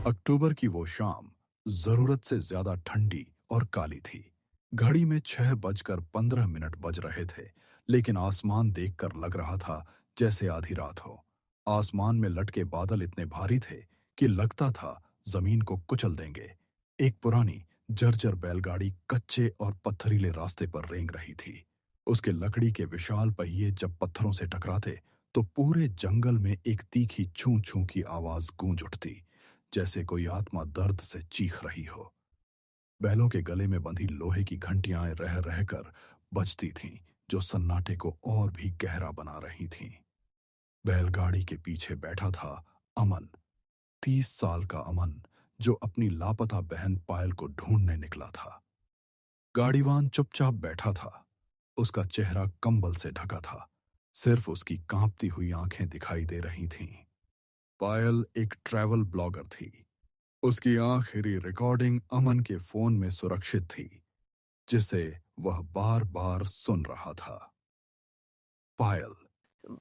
अक्टूबर की वो शाम जरूरत से ज्यादा ठंडी और काली थी। घड़ी में 6:15 बज रहे थे, लेकिन आसमान देखकर लग रहा था जैसे आधी रात हो। आसमान में लटके बादल इतने भारी थे कि लगता था जमीन को कुचल देंगे। एक पुरानी जर्जर बैलगाड़ी कच्चे और पत्थरीले रास्ते पर रेंग रही थी। उसके लकड़ी के विशाल पहिए जब पत्थरों से टकराते तो पूरे जंगल में एक तीखी छू छू की आवाज गूंज उठती, जैसे कोई आत्मा दर्द से चीख रही हो। बैलों के गले में बंधी लोहे की घंटियां रह रहकर बजती थीं, जो सन्नाटे को और भी गहरा बना रही थीं। बैलगाड़ी के पीछे बैठा था अमन, 30 साल का अमन, जो अपनी लापता बहन पायल को ढूंढने निकला था। गाड़ीवान चुपचाप बैठा था। उसका चेहरा कंबल से ढका था। सिर्फ उसकी कांपती हुई आंखें दिखाई दे रही थीं। पायल एक ट्रैवल ब्लॉगर थी। उसकी आखिरी रिकॉर्डिंग अमन के फोन में सुरक्षित थी, जिसे वह बार बार सुन रहा था। पायल।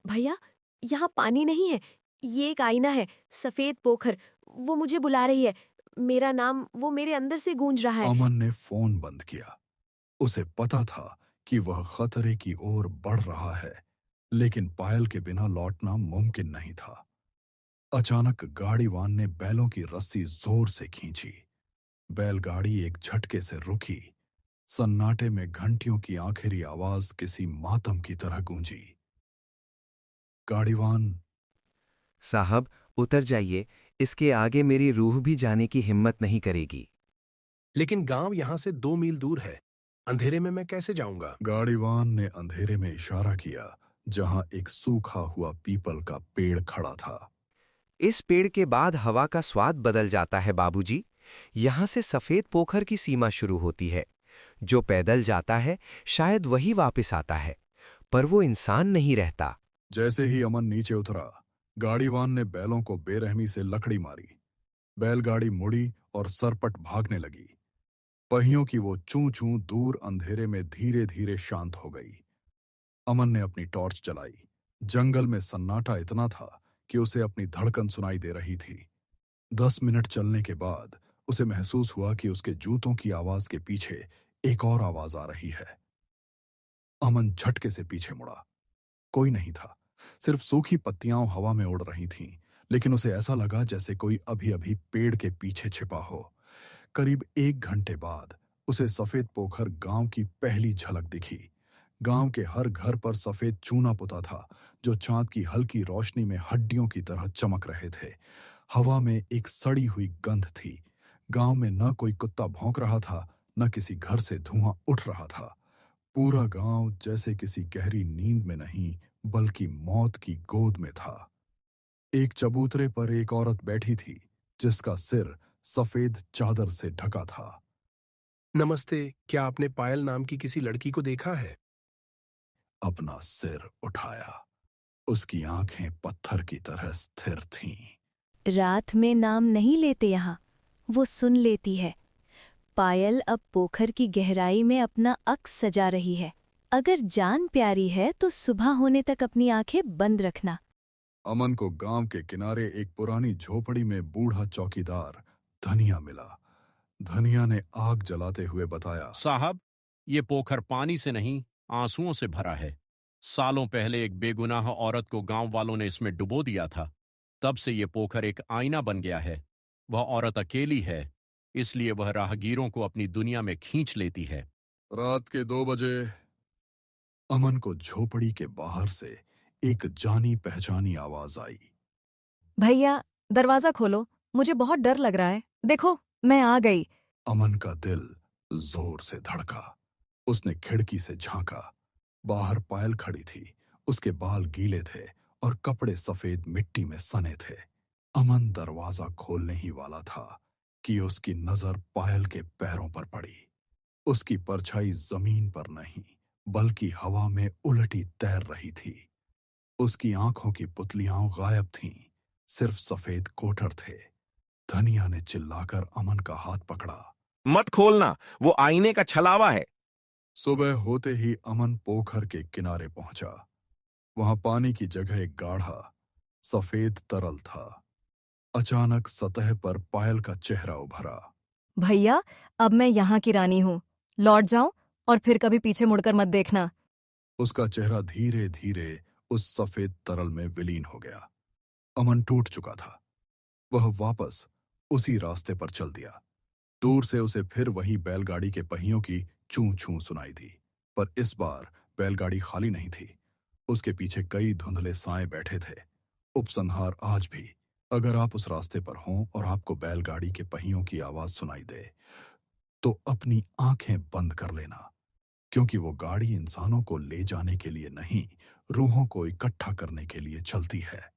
भैया, यहाँ पानी नहीं है। ये एक आईना है, सफेद पोखर। वो मुझे बुला रही है। मेरा नाम वो मेरे अंदर से गूंज रहा है। अमन ने फोन बंद किया। उसे पता था कि वह खतरे की ओर बढ़ रहा है, लेकिन पायल के बिना लौटना मुमकिन नहीं था। अचानक गाड़ीवान ने बैलों की रस्सी जोर से खींची। बैलगाड़ी एक झटके से रुकी। सन्नाटे में घंटियों की आखिरी आवाज किसी मातम की तरह गूंजी। गाड़ीवान। साहब, उतर जाइए। इसके आगे मेरी रूह भी जाने की हिम्मत नहीं करेगी। लेकिन गांव यहां से 2 मील दूर है। अंधेरे में मैं कैसे जाऊंगा? गाड़ीवान ने अंधेरे में इशारा किया, जहां एक सूखा हुआ पीपल का पेड़ खड़ा था। इस पेड़ के बाद हवा का स्वाद बदल जाता है बाबूजी। यहां से सफेद पोखर की सीमा शुरू होती है। जो पैदल जाता है शायद वही वापस आता है, पर वो इंसान नहीं रहता। जैसे ही अमन नीचे उतरा, गाड़ीवान ने बैलों को बेरहमी से लकड़ी मारी। बैलगाड़ी मुड़ी और सरपट भागने लगी। पहियों की वो चूं चूं दूर अंधेरे में धीरे धीरे शांत हो गई। अमन ने अपनी टॉर्च जलाई। जंगल में सन्नाटा इतना था कि उसे अपनी धड़कन सुनाई दे रही थी। 10 मिनट चलने के बाद उसे महसूस हुआ कि उसके जूतों की आवाज के पीछे एक और आवाज आ रही है। अमन झटके से पीछे मुड़ा। कोई नहीं था। सिर्फ सूखी पत्तियां हवा में उड़ रही थीं, लेकिन उसे ऐसा लगा जैसे कोई अभी अभी पेड़ के पीछे छिपा हो। करीब 1 घंटे बाद उसे सफेद पोखर गांव की पहली झलक दिखी। गांव के हर घर पर सफेद चूना पुता था, जो चांद की हल्की रोशनी में हड्डियों की तरह चमक रहे थे। हवा में एक सड़ी हुई गंध थी। गांव में न कोई कुत्ता भौंक रहा था, न किसी घर से धुआं उठ रहा था। पूरा गांव जैसे किसी गहरी नींद में नहीं, बल्कि मौत की गोद में था। एक चबूतरे पर एक औरत बैठी थी, जिसका सिर सफेद चादर से ढका था। नमस्ते, क्या आपने पायल नाम की किसी लड़की को देखा है? अपना सिर उठाया। उसकी आंखें पत्थर की तरह स्थिर थीं। रात में नाम नहीं लेते यहाँ, वो सुन लेती है। पायल अब पोखर की गहराई में अपना अक्स सजा रही है। अगर जान प्यारी है तो सुबह होने तक अपनी आंखें बंद रखना। अमन को गांव के किनारे एक पुरानी झोपड़ी में बूढ़ा चौकीदार धनिया मिला। धनिया ने आग जलाते हुए बताया। साहब, ये पोखर पानी से नहीं, आंसुओं से भरा है। सालों पहले एक बेगुनाह औरत को गांव वालों ने इसमें डुबो दिया था। तब से ये पोखर एक आईना बन गया है। वह औरत अकेली है, इसलिए वह राहगीरों को अपनी दुनिया में खींच लेती है। रात के 2 बजे अमन को झोपड़ी के बाहर से एक जानी पहचानी आवाज आई। भैया, दरवाजा खोलो। मुझे बहुत डर लग रहा है। देखो, मैं आ गई। अमन का दिल जोर से धड़का। उसने खिड़की से झांका। बाहर पायल खड़ी थी। उसके बाल गीले थे और कपड़े सफेद मिट्टी में सने थे। अमन दरवाजा खोलने ही वाला था कि उसकी नजर पायल के पैरों पर पड़ी। उसकी परछाई जमीन पर नहीं, बल्कि हवा में उलटी तैर रही थी। उसकी आंखों की पुतलियां गायब थीं, सिर्फ सफेद कोटर थे। धनिया ने चिल्लाकर अमन का हाथ पकड़ा। मत खोलना, वो आईने का छलावा है। सुबह होते ही अमन पोखर के किनारे पहुंचा। वहां पानी की जगह एक गाढ़ा सफेद तरल था। अचानक सतह पर पायल का चेहरा उभरा। भैया, अब मैं यहाँ की रानी हूँ। लौट जाऊं और फिर कभी पीछे मुड़कर मत देखना। उसका चेहरा धीरे धीरे उस सफेद तरल में विलीन हो गया। अमन टूट चुका था। वह वापस उसी रास्ते पर चल दिया। दूर से उसे फिर वही बैलगाड़ी के पहियों की चूं चूं सुनाई दी, पर इस बार बैलगाड़ी खाली नहीं थी। उसके पीछे कई धुंधले साए बैठे थे। उपसंहार आज भी। अगर आप उस रास्ते पर हों और आपको बैलगाड़ी के पहियों की आवाज सुनाई दे, तो अपनी आंखें बंद कर लेना, क्योंकि वो गाड़ी इंसानों को ले जाने के लिए नहीं, रूहों को इकट्ठा करने के लिए चलती है।